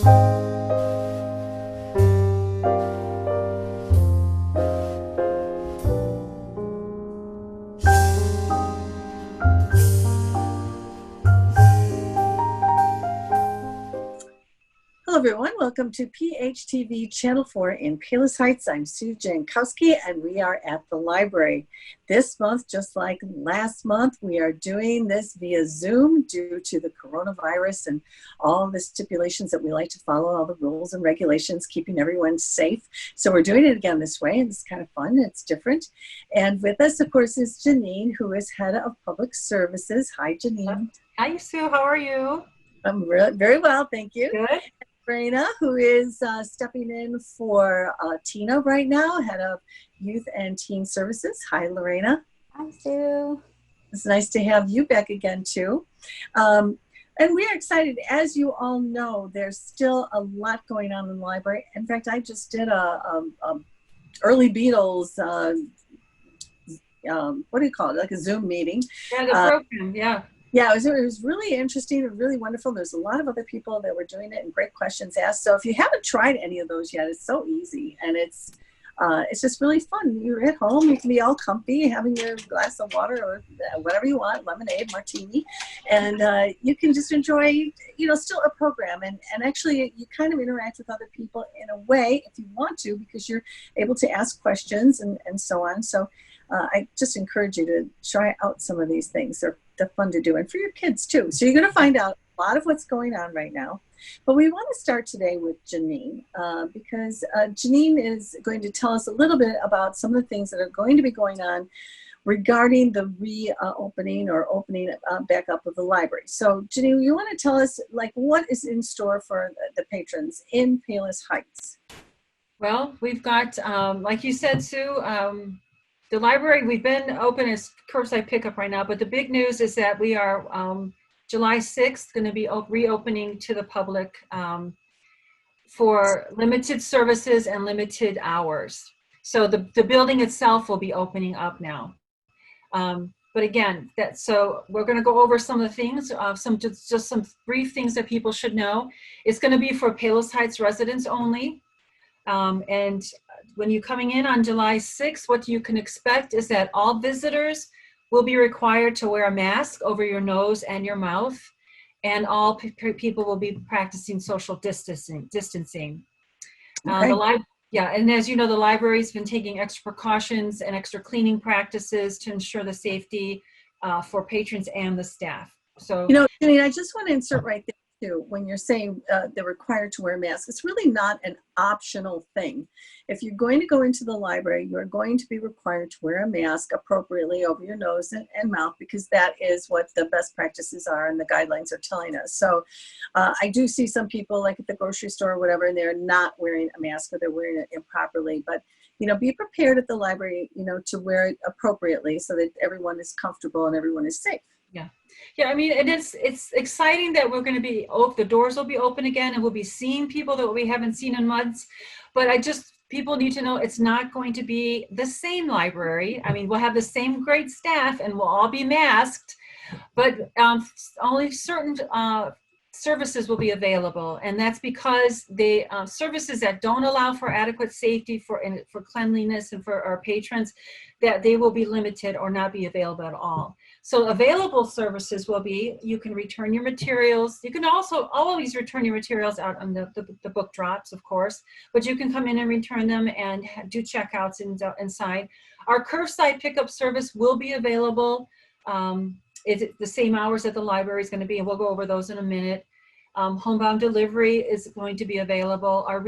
Hello, everyone. Welcome to PHTV Channel 4 in Palos Heights. I'm Sue Jankowski, and we are at the library. This month, just like last month, we are doing this via Zoom due to the coronavirus and all the stipulations that we like to follow, all the rules and regulations, keeping everyone safe. So we're doing it again this way, and it's kind of fun. It's different. And with us, of course, is Janine, who is Head of Public Services. Hi, Janine. Hi, Sue. How are you? I'm very well, thank you. Good. Lorena, who is stepping in for Tina right now, Head of Youth and Teen Services. Hi, Lorena. Hi, Sue. It's nice to have you back again, too. And we are excited. As you all know, there's still a lot going on in the library. In fact, I just did a early Beatles, what do you call it, like a Zoom meeting. Yeah, the program, yeah. Yeah, it was really interesting and really wonderful. There's a lot of other people that were doing it and great questions asked. So if you haven't tried any of those yet, it's so easy and it's just really fun. You're at home, you can be all comfy, having your glass of water or whatever you want, lemonade, martini, and you can just enjoy, still a program. And actually you kind of interact with other people in a way if you want to, because you're able to ask questions and so on. So I just encourage you to try out some of these things. They're fun to do, and for your kids too. So you're going to find out a lot of what's going on right now. But we want to start today with Janine because Janine is going to tell us a little bit about some of the things that are going to be going on regarding the reopening or opening back up of the library. So Janine, you want to tell us what is in store for the patrons in Palos Heights? Well, we've got, like you said, Sue, the library, we've been open as curbside pickup right now, but the big news is that we are July 6th going to be reopening to the public for limited services and limited hours. So the building itself will be opening up now. But again, so we're going to go over some of the things, just some brief things that people should know. It's going to be for Palos Heights residents only. And when you're coming in on July 6th, what you can expect is that all visitors will be required to wear a mask over your nose and your mouth, and all people will be practicing social distancing. Okay. And as you know, the library's been taking extra precautions and extra cleaning practices to ensure the safety for patrons and the staff. So, Janine, I just want to insert right there too, when you're saying they're required to wear a mask, it's really not an optional thing. If you're going to go into the library, you're going to be required to wear a mask appropriately over your nose and mouth, because that is what the best practices are and the guidelines are telling us. So I do see some people like at the grocery store or whatever, and they're not wearing a mask or they're wearing it improperly. But be prepared at the library, to wear it appropriately so that everyone is comfortable and everyone is safe. Yeah, I mean, and it's exciting that we're going to be, the doors will be open again, and we'll be seeing people that we haven't seen in months. But people need to know it's not going to be the same library. I mean, we'll have the same great staff and we'll all be masked, but only certain services will be available. And that's because the services that don't allow for adequate safety for cleanliness and for our patrons, that they will be limited or not be available at all. So available services will be, you can return your materials. You can also always return your materials out on the book drops, of course, but you can come in and return them and do checkouts inside. Our curbside pickup service will be available. It's the same hours that the library is going to be, and we'll go over those in a minute. Homebound delivery is going to be available. Our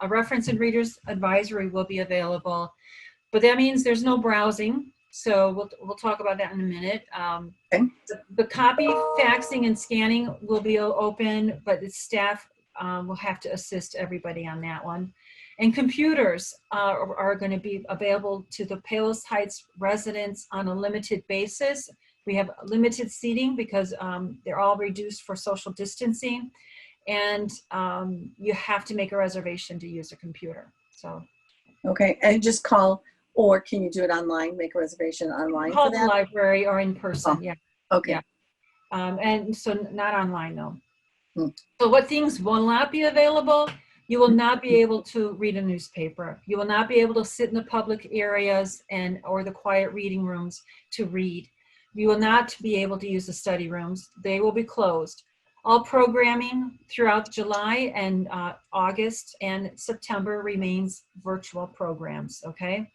reference and readers advisory will be available, but that means there's no browsing. So we'll talk about that in a minute. Okay. The copy, faxing, and scanning will be open, but the staff will have to assist everybody on that one. And computers are going to be available to the Palos Heights residents on a limited basis. We have limited seating because they're all reduced for social distancing, and you have to make a reservation to use a computer. So. Okay, and just call. Or can you do it online, make a reservation online Call for that? the library or in person, yeah. Okay. Yeah. And so not online, though. Hmm. So what things will not be available? You will not be able to read a newspaper. You will not be able to sit in the public areas or the quiet reading rooms to read. You will not be able to use the study rooms. They will be closed. All programming throughout July and August and September remains virtual programs, okay?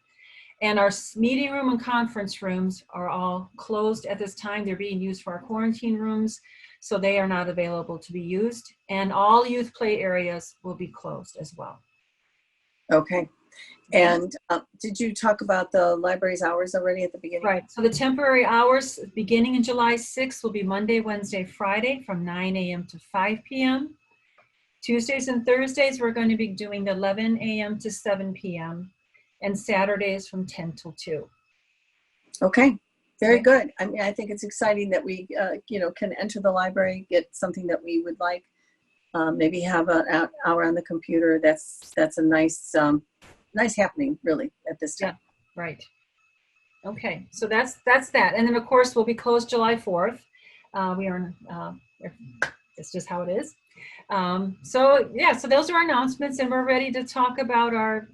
And our meeting room and conference rooms are all closed at this time. They're being used for our quarantine rooms, so they are not available to be used. And all youth play areas will be closed as well. Okay. And did you talk about the library's hours already at the beginning? Right. So the temporary hours beginning in July 6th will be Monday, Wednesday, Friday from 9 a.m. to 5 p.m. Tuesdays and Thursdays, we're going to be doing 11 a.m. to 7 p.m. and Saturdays from 10 till 2. Okay. Very Okay. good. I mean, I think it's exciting that we, can enter the library, get something that we would like, maybe have an hour on the computer. That's a nice happening, really, at this time. Yeah, right. Okay, so that's that. And then, of course, we'll be closed July 4th. It's just how it is. So those are our announcements, and we're ready to talk about our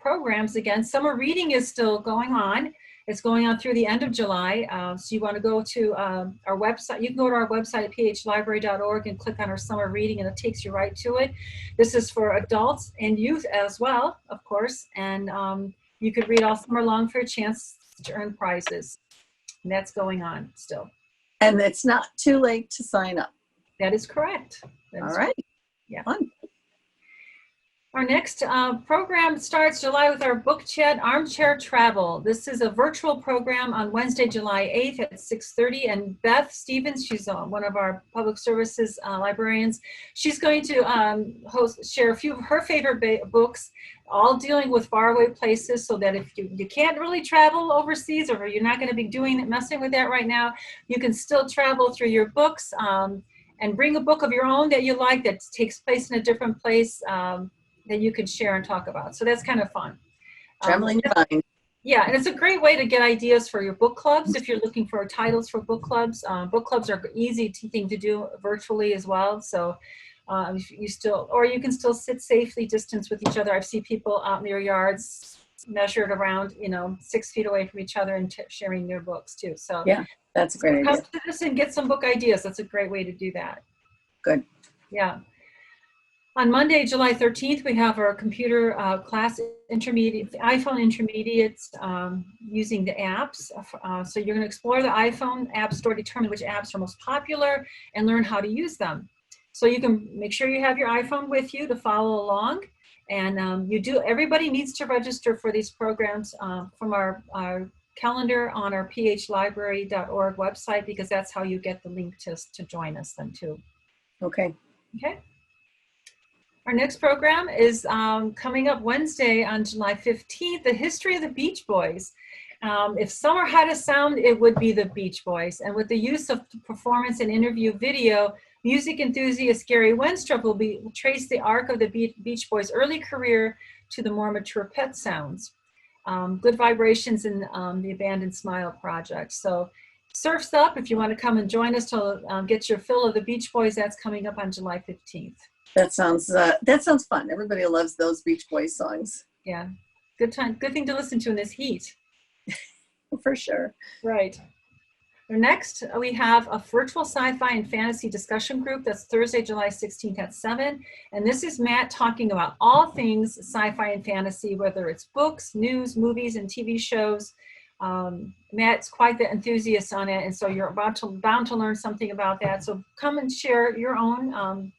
programs again. Summer reading is still going on. It's going on through the end of July. So you want to go to our website. You can go to our website at phlibrary.org and click on our summer reading, and it takes you right to it. This is for adults and youth as well, of course. And you could read all summer long for a chance to earn prizes. And that's going on still. And it's not too late to sign up. That is correct. All right. Yeah. Fun. Our next program starts July with our book chat, Armchair Travel. This is a virtual program on Wednesday, July 8th at 6:30. And Beth Stevens, she's one of our public services librarians. She's going to share a few of her favorite books, all dealing with faraway places, so that if you can't really travel overseas, or you're not going to be messing with that right now, you can still travel through your books and bring a book of your own that you like that takes place in a different place. That you can share and talk about. So that's kind of fun. Traveling your mind. Yeah, and it's a great way to get ideas for your book clubs if you're looking for titles for book clubs. Book clubs are easy thing to do virtually as well. So you can still sit safely distance with each other. I've seen people out in their yards measured around, 6 feet away from each other and sharing their books too. So yeah, that's a great idea. Come to this and get some book ideas. That's a great way to do that. Good. Yeah. On Monday, July 13th, we have our computer class intermediate, iPhone intermediates using the apps. So you're going to explore the iPhone app store, determine which apps are most popular, and learn how to use them. So you can make sure you have your iPhone with you to follow along. And everybody needs to register for these programs from our calendar on our phlibrary.org website, because that's how you get the link to join us then too. Okay. Okay. Our next program is coming up Wednesday on July 15th, the history of the Beach Boys. If summer had a sound, it would be the Beach Boys. And with the use of performance and interview video, music enthusiast Gary Wenstrup will trace the arc of the Beach Boys' early career to the more mature Pet sounds. Good Vibrations in the Abandoned Smile project. So Surf's Up, if you want to come and join us to get your fill of the Beach Boys, that's coming up on July 15th. That sounds fun. Everybody loves those Beach Boys songs. Yeah, good time. Good thing to listen to in this heat. For sure. Right. Next, we have a virtual sci-fi and fantasy discussion group. That's Thursday, July 16th at 7. And this is Matt talking about all things sci-fi and fantasy, whether it's books, news, movies, and TV shows. Matt's quite the enthusiast on it, and so you're bound to learn something about that. So come and share your own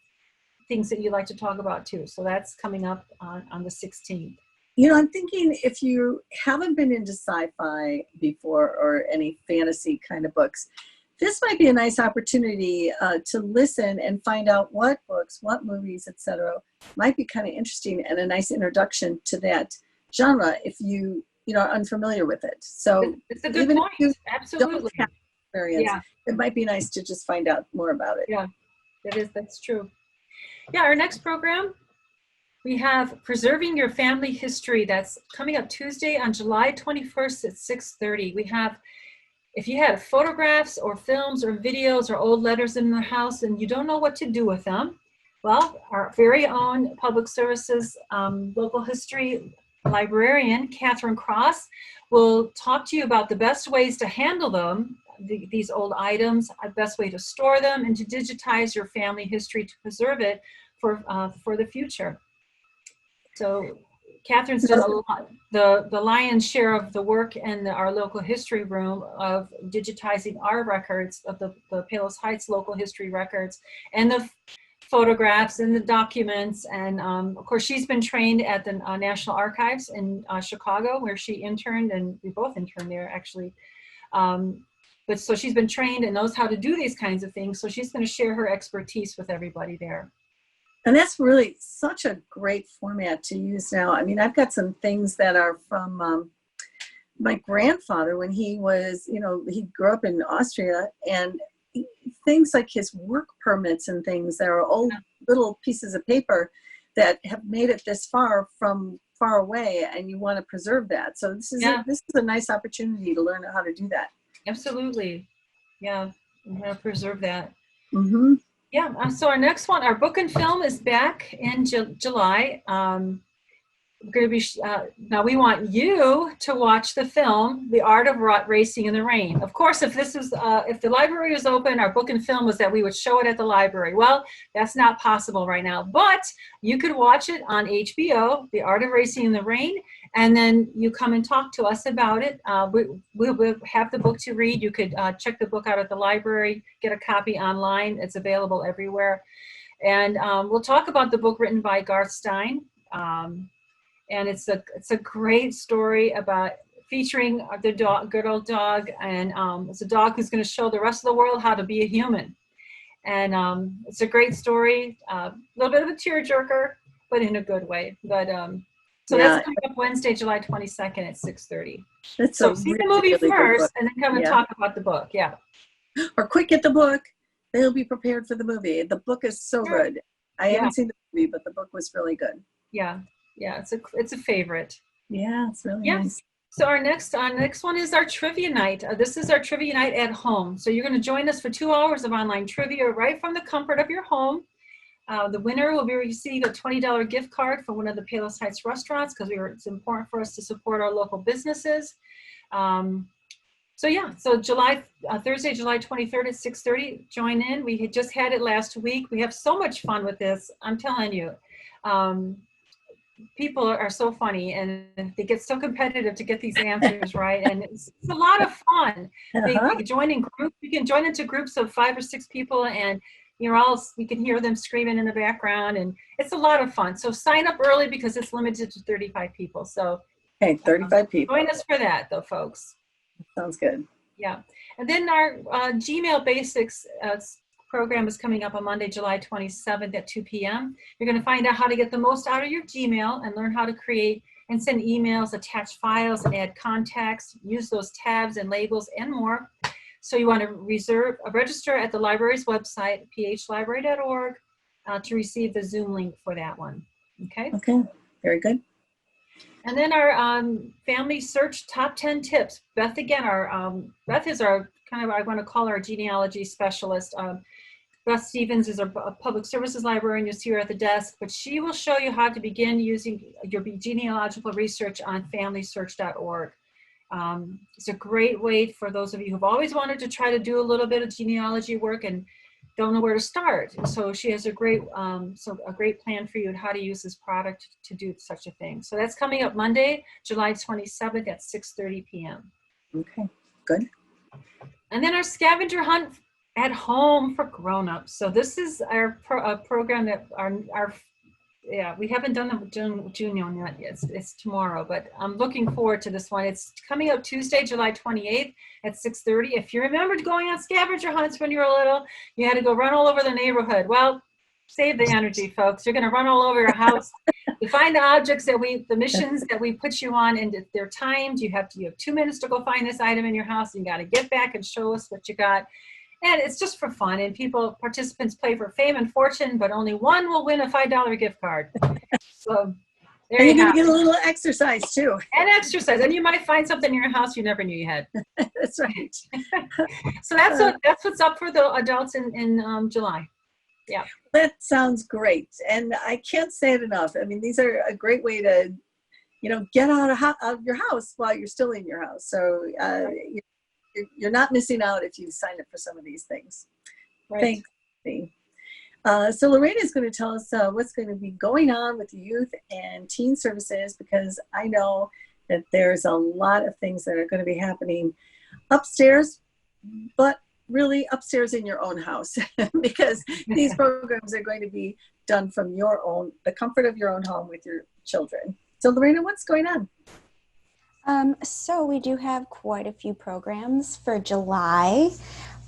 things that you like to talk about too. So that's coming up on the 16th. I'm thinking if you haven't been into sci-fi before or any fantasy kind of books, this might be a nice opportunity to listen and find out what books, what movies, etc. might be kind of interesting, and a nice introduction to that genre if you are unfamiliar with it. So it's a good even point. if you Absolutely. don't have experience, it might be nice to just find out more about it. Yeah, that's true. Yeah, our next program, we have Preserving Your Family History. That's coming up Tuesday on July 21st at 6:30. We have if you had photographs or films or videos or old letters in the house and you don't know what to do with them, well, our very own Public Services local history librarian, Catherine Cross, will talk to you about the best ways to handle them, these old items, a best way to store them, and to digitize your family history to preserve it for the future. So Catherine's done a lot, the lion's share of the work in our local history room of digitizing our records of the Palos Heights local history records and the photographs and the documents. And of course, she's been trained at the National Archives in Chicago, where she interned, and we both interned there actually. But so she's been trained and knows how to do these kinds of things. So she's going to share her expertise with everybody there. And that's really such a great format to use now. I mean, I've got some things that are from my grandfather when he was, he grew up in Austria, and things like his work permits and things that are old little pieces of paper that have made it this far from far away, and you want to preserve that. So this is a nice opportunity to learn how to do that. Absolutely. Yeah, I'm going to preserve that. Mm-hmm. Yeah, so our next one, our book and film is back in July. We're going to be, now we want you to watch the film, The Art of Racing in the Rain. Of course, if the library was open, our book and film was that we would show it at the library. Well, that's not possible right now, but you could watch it on HBO, The Art of Racing in the Rain, and then you come and talk to us about it. We'll have the book to read. You could check the book out at the library, get a copy online. It's available everywhere. And we'll talk about the book written by Garth Stein. And it's a great story about featuring the dog, good old dog, and it's a dog who's going to show the rest of the world how to be a human. And it's a great story, a little bit of a tearjerker, but in a good way. But so that's coming up Wednesday, July 22nd at 6:30. So see the movie first, and then come and talk about the book. Yeah. Or quick, get the book. They'll be prepared for the movie. The book is so good. I haven't seen the movie, but the book was really good. Yeah. Yeah, it's a favorite. Yeah, it's really nice. So our next one is our trivia night. This is our trivia night at home. So you're going to join us for 2 hours of online trivia right from the comfort of your home. The winner will receive a $20 gift card from one of the Palos Heights restaurants, because it's important for us to support our local businesses. So Thursday, July 23rd at 6:30, join in. We had just had it last week. We have so much fun with this. I'm telling you. People are so funny, and they get so competitive to get these answers right, and it's a lot of fun. They can join in groups. You can join into groups of 5 or 6 people, and we can hear them screaming in the background, and it's a lot of fun. So sign up early because it's limited to 35 people. So 35 people. Join us for that, though, folks. Sounds good. Yeah, and then our Gmail Basics program is coming up on Monday, July 27th at 2 p.m. You're going to find out how to get the most out of your Gmail and learn how to create and send emails, attach files, and add contacts, use those tabs and labels, and more. So you want to register at the library's website, phlibrary.org, to receive the Zoom link for that one. Okay? Okay, very good. And then our family search top 10 tips. Beth, again, Beth is our I want to call her a genealogy specialist. Beth Stevens is a public services librarian. You'll see her at the desk, but she will show you how to begin using your genealogical research on familysearch.org. It's a great way for those of you who've always wanted to try to do a little bit of genealogy work and don't know where to start. So she has a great plan for you on how to use this product to do such a thing. So that's coming up Monday, July 27th at 6:30 p.m. Okay, good. And then our scavenger hunt at home for grown-ups. So this is our program that we haven't done the June yet. It's tomorrow, but I'm looking forward to this one. It's coming up Tuesday, July 28th at 6:30. If you remembered going on scavenger hunts when you were little, you had to go run all over the neighborhood. Well, save the energy, folks. You're going to run all over your house. You find the objects the missions that we put you on, and they're timed. You have 2 minutes to go find this item in your house. And you got to get back and show us what you got. And it's just for fun. And participants play for fame and fortune, but only one will win a $5 gift card. So There And you you're have going to it. get a little exercise too. And exercise. And you might find something in your house you never knew you had. That's right. So that's what's up for the adults in July. Yeah. That sounds great. And I can't say it enough. I mean, these are a great way to, get out of your house while you're still in your house. So you're not missing out if you sign up for some of these things. Right. Thanks. Lee. So Lorena is going to tell us what's going to be going on with youth and teen services, because I know that there's a lot of things that are going to be happening upstairs, but really upstairs in your own house, because these programs are going to be done from the comfort of your own home with your children. So Lorena, what's going on? So we do have quite a few programs for July.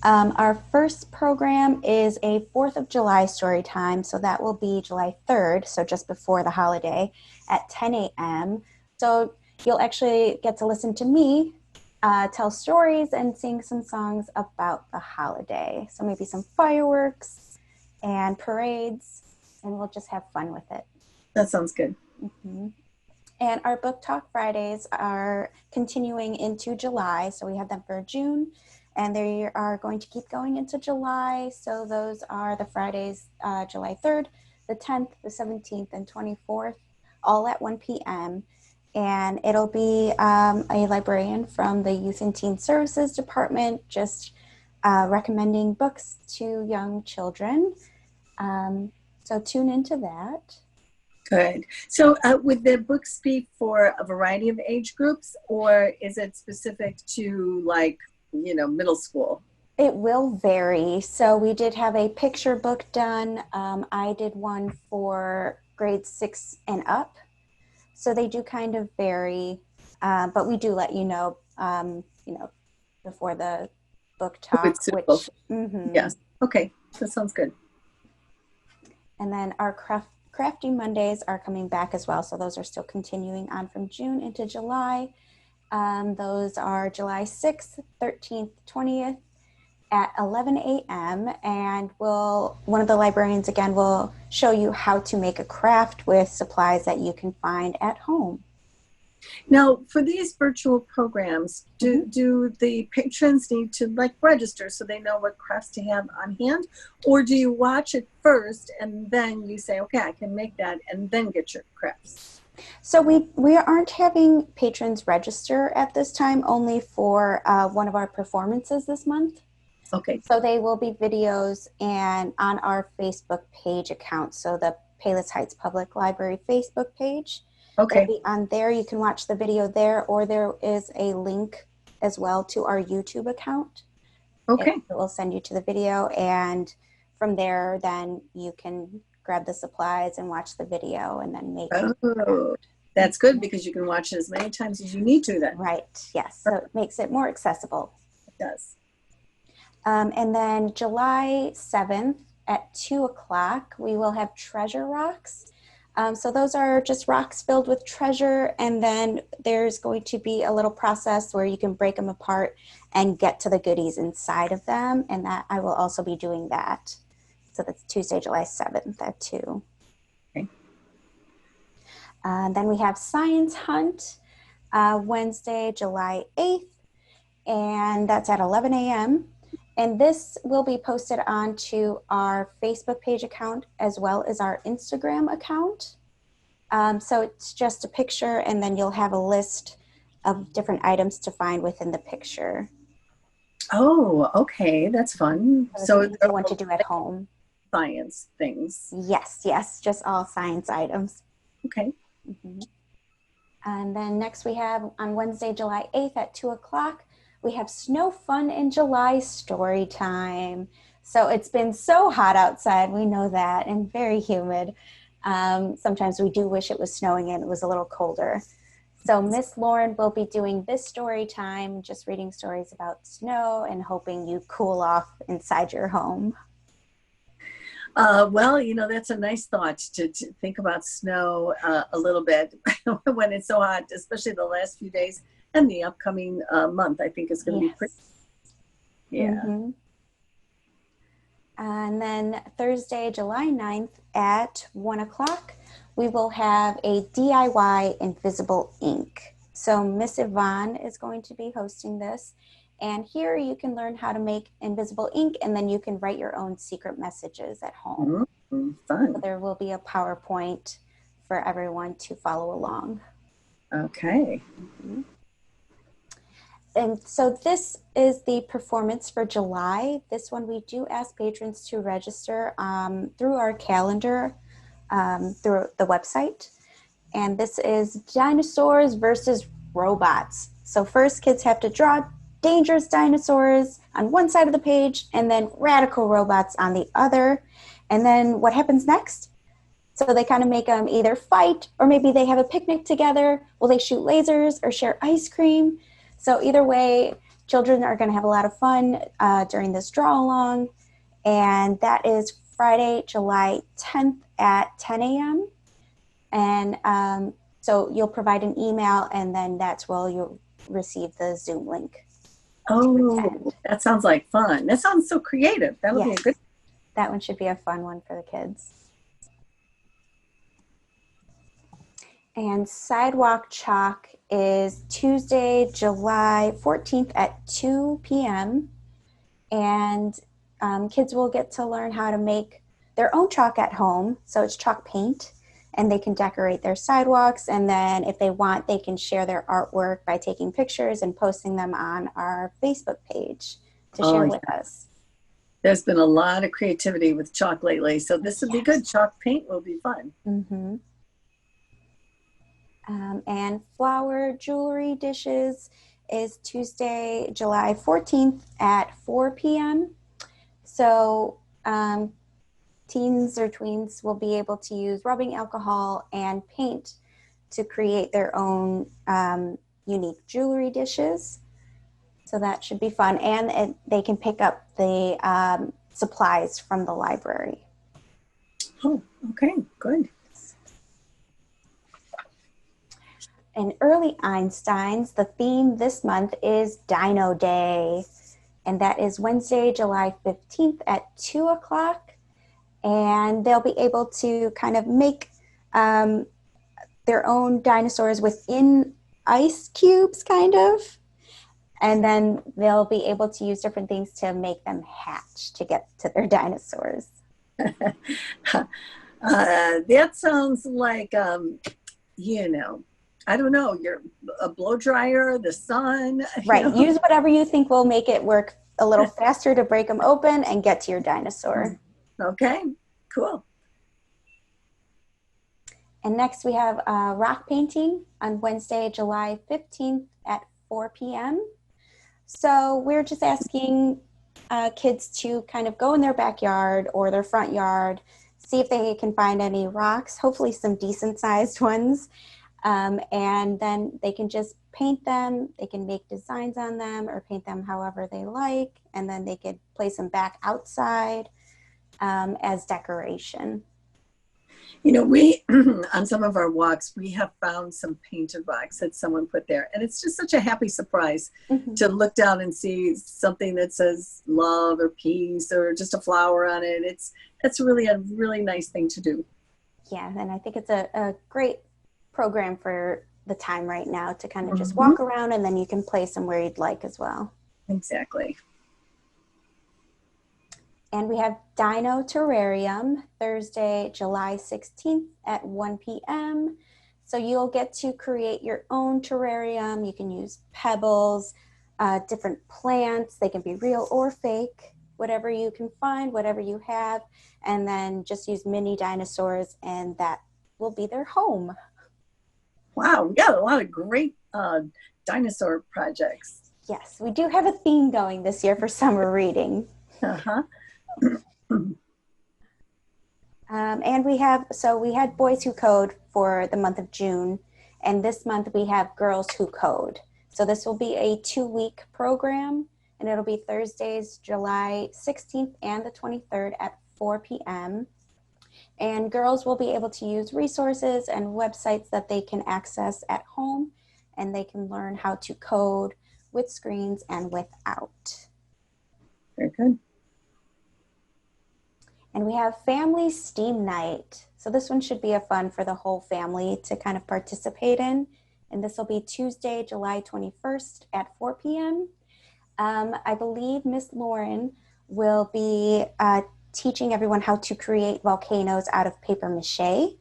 Our first program is a 4th of July story time. So that will be July 3rd, so just before the holiday at 10 a.m. So you'll actually get to listen to me tell stories and sing some songs about the holiday. So maybe some fireworks and parades, and we'll just have fun with it. That sounds good. Mm-hmm. And our Book Talk Fridays are continuing into July. So we had them for June, and they are going to keep going into July. So those are the Fridays, July 3rd, the 10th, the 17th, and 24th, all at 1 p.m. And it'll be a librarian from the Youth and Teen Services Department just recommending books to young children. So tune into that. Good. So would the books be for a variety of age groups, or is it specific to middle school? It will vary. So we did have a picture book done. I did one for grades 6 and up. So they do kind of vary, but we do let you know, before the book talk. Yes. Okay. That sounds good. And then our Crafty Mondays are coming back as well. So those are still continuing on from June into July. Those are July 6th, 13th, 20th at 11 a.m. And one of the librarians again will show you how to make a craft with supplies that you can find at home. Now, for these virtual programs, do the patrons need to register so they know what crafts to have on hand? Or do you watch it first and then you say, okay, I can make that, and then get your crafts? So we aren't having patrons register at this time, only for one of our performances this month. Okay. So they will be videos and on our Facebook page account. So the Palos Heights Public Library Facebook page. Okay. It'll be on there. You can watch the video there, or there is a link as well to our YouTube account. Okay. It will send you to the video, and from there, then you can grab the supplies and watch the video and then make it. Oh, that's good, because you can watch it as many times as you need to then. Right, yes. So it makes it more accessible. It does. And then July 7th at 2 o'clock, we will have treasure rocks. So those are just rocks filled with treasure, and then there's going to be a little process where you can break them apart and get to the goodies inside of them, and that I will also be doing that. So that's Tuesday, July 7th at 2. Okay. Then we have Science Hunt, Wednesday, July 8th, and that's at 11 a.m. And this will be posted onto our Facebook page account as well as our Instagram account. So it's just a picture, and then you'll have a list of different items to find within the picture. Oh, okay. That's fun. So it's easy one to do at home. Science things. Yes. Just all science items. Okay. Mm-hmm. And then next we have on Wednesday, July 8th at 2 o'clock, we have Snow Fun in July story time. So it's been so hot outside, we know that, and very humid. Sometimes we do wish it was snowing and it was a little colder. So Miss Lauren will be doing this story time, just reading stories about snow and hoping you cool off inside your home. Well, that's a nice thought to think about snow a little bit when it's so hot, especially the last few days. And the upcoming month, I think, is going to be pretty. Yeah. Mm-hmm. And then Thursday, July 9th at 1 o'clock, we will have a DIY invisible ink. So Miss Yvonne is going to be hosting this. And here you can learn how to make invisible ink, and then you can write your own secret messages at home. Fun. So there will be a PowerPoint for everyone to follow along. Okay. And so this is the performance for July. This one, we do ask patrons to register through our calendar, through the website. And this is Dinosaurs versus Robots. So first, kids have to draw dangerous dinosaurs on one side of the page and then radical robots on the other. And then what happens next? So they kind of make them either fight, or maybe they have a picnic together. Will they shoot lasers or share ice cream? So either way, children are going to have a lot of fun during this draw along. And that is Friday, July 10th at 10 a.m. And so you'll provide an email, and then that's where you'll receive the Zoom link. Oh, that sounds like fun. That sounds so creative. That would be a good. That one should be a fun one for the kids. And Sidewalk Chalk is Tuesday, July 14th at 2 p.m. And kids will get to learn how to make their own chalk at home. So it's chalk paint, and they can decorate their sidewalks. And then if they want, they can share their artwork by taking pictures and posting them on our Facebook page to share with us. There's been a lot of creativity with chalk lately, so this would be good. Chalk paint will be fun. Mm-hmm. And flower jewelry dishes is Tuesday, July 14th at 4 p.m. So teens or tweens will be able to use rubbing alcohol and paint to create their own unique jewelry dishes. So that should be fun. And they can pick up the supplies from the library. Oh, okay, good. In Early Einsteins, the theme this month is Dino Day. And that is Wednesday, July 15th at 2 o'clock. And they'll be able to kind of make their own dinosaurs within ice cubes, kind of. And then they'll be able to use different things to make them hatch to get to their dinosaurs. That sounds like, I don't know, you're a blow dryer, the sun. Right. Use whatever you think will make it work a little faster to break them open and get to your dinosaur. Okay, cool. And next we have rock painting on Wednesday, July 15th at 4 p.m. So we're just asking kids to kind of go in their backyard or their front yard, see if they can find any rocks, hopefully some decent sized ones. And then they can just paint them. They can make designs on them or paint them however they like. And then they could place them back outside as decoration. We, on some of our walks, we have found some painted rocks that someone put there. And it's just such a happy surprise to look down and see something that says love or peace or just a flower on it. That's really a really nice thing to do. Yeah, and I think it's a great program for the time right now to kind of just walk around, and then you can place them where you'd like as well. Exactly. And we have Dino Terrarium Thursday, July 16th at 1 p.m. So you'll get to create your own terrarium. You can use pebbles, different plants. They can be real or fake, whatever you can find, whatever you have, and then just use mini dinosaurs, and that will be their home. Wow, we got a lot of great dinosaur projects. Yes, we do have a theme going this year for summer reading. And we had Boys Who Code for the month of June, and this month we have Girls Who Code. So this will be a 2-week program, and it'll be Thursdays, July 16th and the 23rd at 4 p.m. And girls will be able to use resources and websites that they can access at home, and they can learn how to code with screens and without. Very good. And we have Family Steam Night. So this one should be a fun for the whole family to kind of participate in. And this will be Tuesday, July 21st at 4 p.m. I believe Miss Lauren will be teaching everyone how to create volcanoes out of paper mache.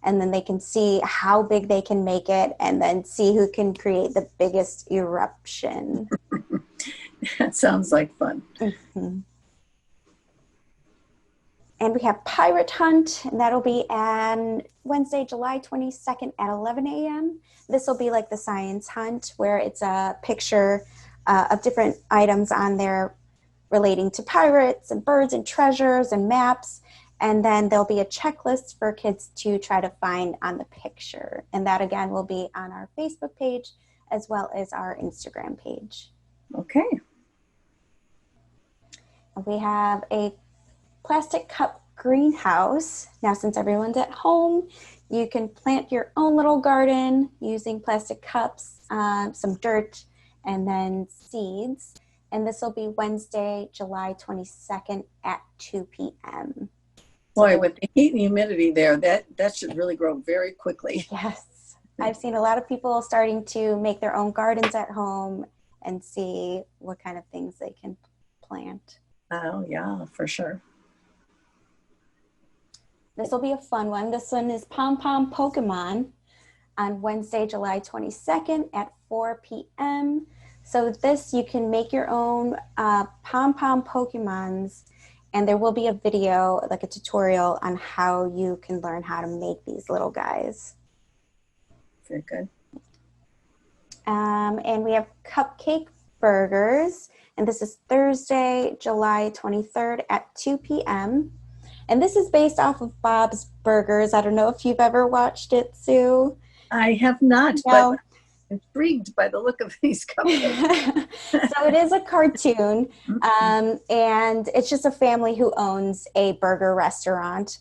And then they can see how big they can make it and then see who can create the biggest eruption. That sounds like fun. Mm-hmm. And we have Pirate Hunt, and that'll be on Wednesday, July 22nd at 11 a.m. This will be like the science hunt, where it's a picture of different items on there relating to pirates and birds and treasures and maps. And then there'll be a checklist for kids to try to find on the picture. And that, again, will be on our Facebook page as well as our Instagram page. Okay. We have a plastic cup greenhouse. Now, since everyone's at home, you can plant your own little garden using plastic cups, some dirt, and then seeds. And this will be Wednesday, July 22nd at 2 p.m. Boy, with the heat and humidity there, that should really grow very quickly. Yes. I've seen a lot of people starting to make their own gardens at home and see what kind of things they can plant. Oh, yeah, for sure. This will be a fun one. This one is Pom Pom Pokemon on Wednesday, July 22nd at 4 p.m. So this, you can make your own Pom Pom Pokemons, and there will be a video, like a tutorial on how you can learn how to make these little guys. Very good. And we have Cupcake Burgers, and this is Thursday, July 23rd at 2 p.m. And this is based off of Bob's Burgers. I don't know if you've ever watched it, Sue. I have not, No. but I'm intrigued by the look of these cupcakes. So it is a cartoon, and it's just a family who owns a burger restaurant.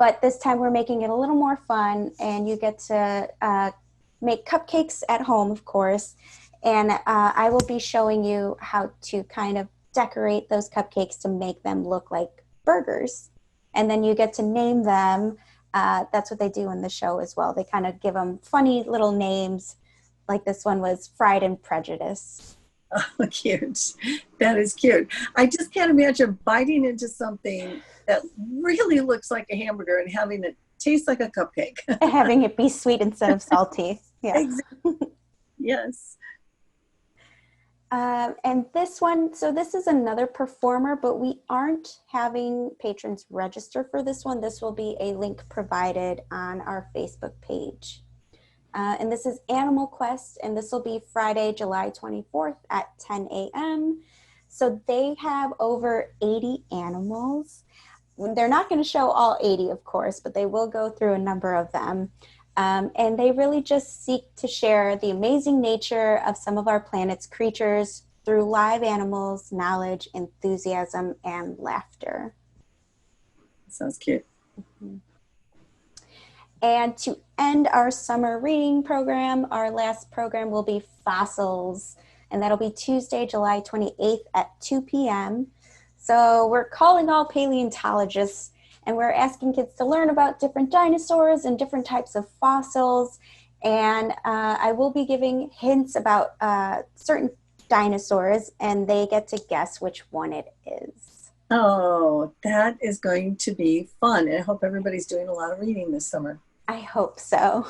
But this time we're making it a little more fun, and you get to make cupcakes at home, of course. And I will be showing you how to kind of decorate those cupcakes to make them look like burgers. And then you get to name them. That's what they do in the show as well. They kind of give them funny little names. Like this one was Pride and Prejudice. Oh, cute. That is cute. I just can't imagine biting into something that really looks like a hamburger and having it taste like a cupcake. Having it be sweet instead of salty. Yeah. Exactly. Yes. And this one, so this is another performer, but we aren't having patrons register for this one. This will be a link provided on our Facebook page. And this is Animal Quest, and this will be Friday, July 24th at 10 a.m. So they have over 80 animals. They're not going to show all 80, of course, but they will go through a number of them. And they really just seek to share the amazing nature of some of our planet's creatures through live animals, knowledge, enthusiasm, and laughter. Sounds cute. Mm-hmm. And to end our summer reading program, our last program will be Fossils, and that'll be Tuesday, July 28th at 2 p.m. So we're calling all paleontologists, and we're asking kids to learn about different dinosaurs and different types of fossils. And I will be giving hints about certain dinosaurs, and they get to guess which one it is. Oh, that is going to be fun. And I hope everybody's doing a lot of reading this summer. I hope so.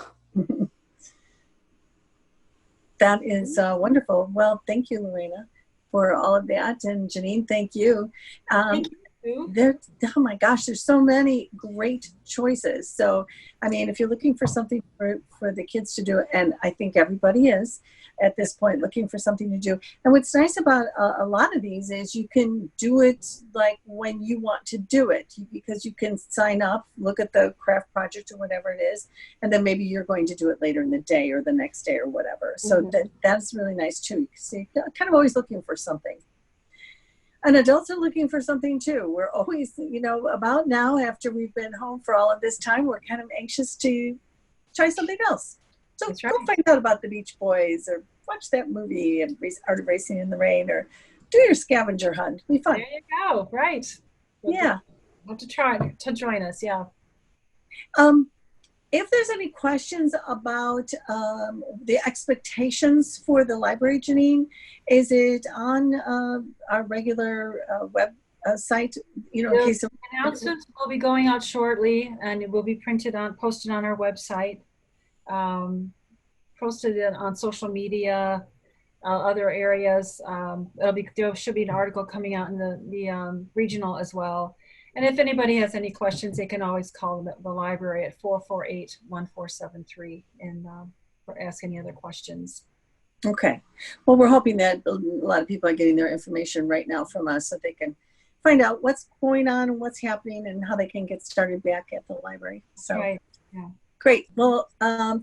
That is wonderful. Well, thank you, Lorena, for all of that. And Janine, thank you. Thank you. Oh my gosh, there's so many great choices. So, I mean, if you're looking for something for the kids to do, and I think everybody is at this point looking for something to do. And what's nice about a lot of these is you can do it like when you want to do it, because you can sign up, look at the craft project or whatever it is, and then maybe you're going to do it later in the day or the next day or whatever. So that's really nice too. So you're kind of always looking for something. And adults are looking for something too. We're always, about now after we've been home for all of this time, we're kind of anxious to try something else. So That's go right. find out about the Beach Boys or watch that movie and Art of Racing in the Rain or do your scavenger hunt. It'll be fun. There you go. Right. Yeah. Have to try to join us. Yeah. If there's any questions about the expectations for the library, Janine, is it on our regular web site? You know, in The case of announcements will be going out shortly, and it will be posted on our website, posted it on social media, other areas. There should be an article coming out in the regional as well. And if anybody has any questions, they can always call the library at 448-1473 and or ask any other questions. Okay. Well, we're hoping that a lot of people are getting their information right now from us so they can find out what's going on and what's happening and how they can get started back at the library. So Right. Yeah. great. Well,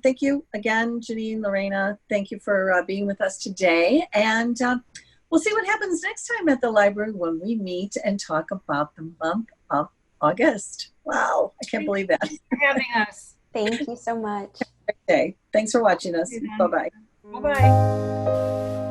thank you again, Janine, Lorena. Thank you for being with us today. And we'll see what happens next time at the library when we meet and talk about the month of August. Wow. I can't believe that. Thanks for having us. Thank you so much. Okay. Thanks for watching us. Bye-bye. Bye-bye.